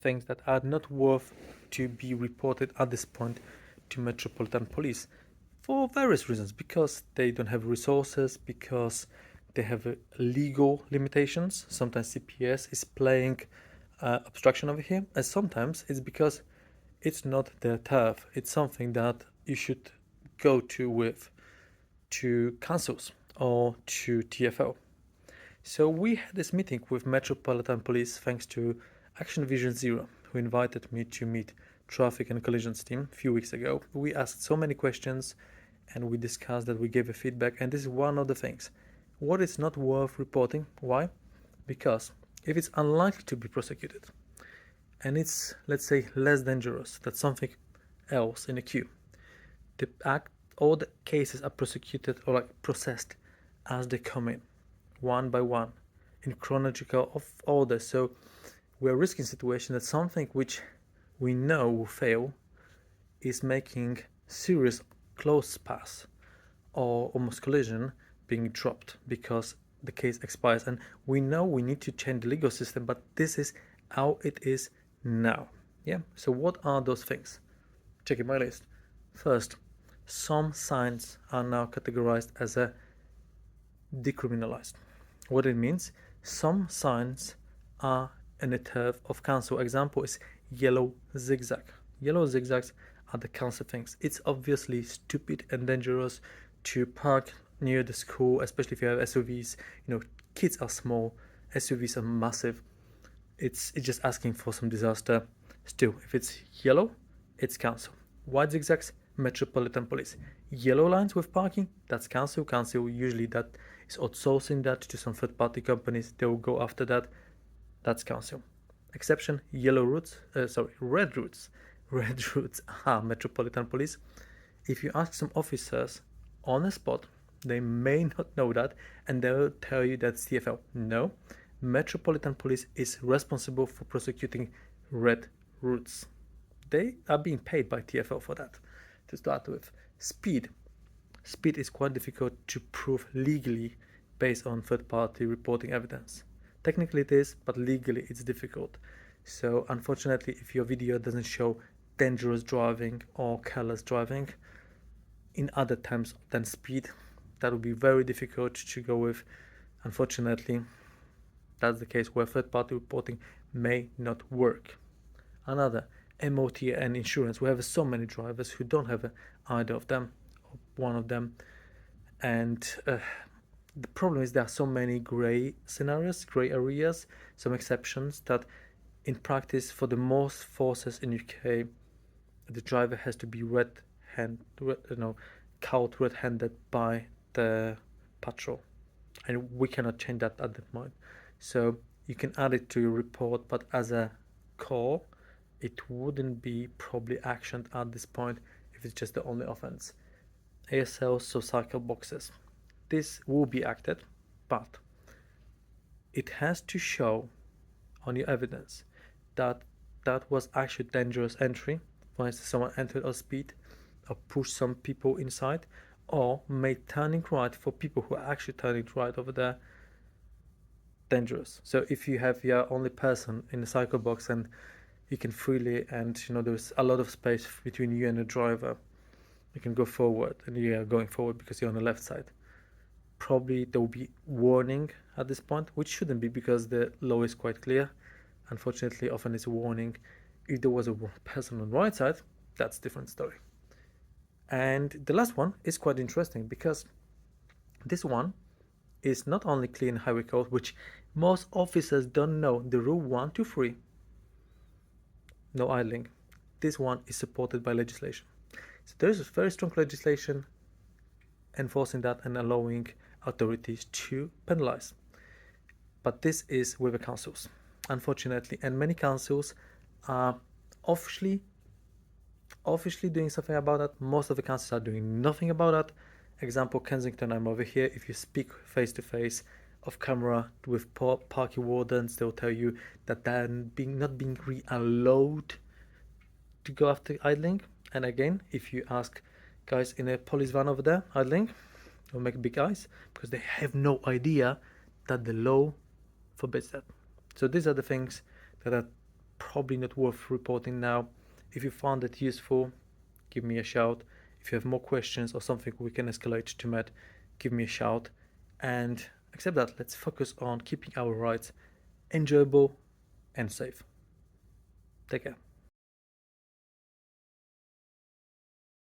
things that are not worth to be reported at this point to Metropolitan Police for various reasons, because they don't have resources, because they have legal limitations. Sometimes CPS is playing obstruction over here, and sometimes it's because it's not their turf. It's something that you should go to councils or to TFL. So we had this meeting with Metropolitan Police thanks to Action Vision Zero, who invited me to meet traffic and collisions team a few weeks ago. We asked so many questions and we discussed that, we gave a feedback, and this is one of the things. What is not worth reporting? Why? Because if it's unlikely to be prosecuted and it's, let's say, less dangerous than something else in a queue, the act, all the cases are prosecuted or like processed as they come in, one by one, in chronological order. So we're risking situation that something which we know will fail is making serious close pass or almost collision being dropped because the case expires. And we know we need to change the legal system, but this is how it is now. Yeah. So what are those things? Checking my list. First, some signs are now categorized as a decriminalized. What it means, some signs are in a turf of council. Example is yellow zigzag. Yellow zigzags are the council things. It's obviously stupid and dangerous to park near the school, especially if you have SUVs. You know, kids are small, SUVs are massive. It's just asking for some disaster. Still, if it's yellow, it's council. White zigzags, Metropolitan Police. Yellow lines with parking, that's council. Council usually that is outsourcing that to some third-party companies. They will go after that. That's council. Exception, yellow routes, red routes. Red routes are Metropolitan Police. If you ask some officers on the spot, they may not know that, and they will tell you that's TFL. No, Metropolitan Police is responsible for prosecuting red routes. They are being paid by TFL for that. To start with, speed. Speed is quite difficult to prove legally based on third-party reporting evidence. Technically it is, but legally it's difficult. So unfortunately, if your video doesn't show dangerous driving or careless driving in other terms than speed, that would be very difficult to go with. Unfortunately, that's the case where third-party reporting may not work. Another, MOT and insurance. We have so many drivers who don't have either of them, or one of them, and the problem is there are so many gray scenarios, gray areas, some exceptions that in practice for the most forces in UK, the driver has to be caught red-handed by the patrol, and we cannot change that at that point. So you can add it to your report, but as a call, it wouldn't be probably actioned at this point if it's just the only offense. ASLs, so cycle boxes. This will be acted, but it has to show on your evidence that that was actually dangerous entry. For instance, someone entered at speed or pushed some people inside or made turning right for people who are actually turning right over there dangerous. So if you have your only person in the cycle box and you can freely, and there's a lot of space between you and the driver, you can go forward, and you are going forward because you're on the left side. Probably there will be warning at this point, which shouldn't be because the law is quite clear. Unfortunately, often it's a warning. If there was a person on the right side, that's a different story. And the last one is quite interesting because this one is not only clear in highway code, which most officers don't know, the rule 123, no idling. This one is supported by legislation. So there is a very strong legislation enforcing that and allowing authorities to penalize. But this is with the councils, unfortunately, and many councils are officially doing something about that. Most of the councils are doing nothing about that. Example, Kensington, I'm over here. If you speak face to face off camera with parking wardens, they'll tell you that they're not being allowed to go after idling. And again, if you ask guys in a police van over there idling, they'll make big eyes because they have no idea that the law forbids that. So these are the things that are probably not worth reporting now. If you found it useful, give me a shout. If you have more questions or something we can escalate to Matt, give me a shout. And except that, let's focus on keeping our rides enjoyable and safe. Take care.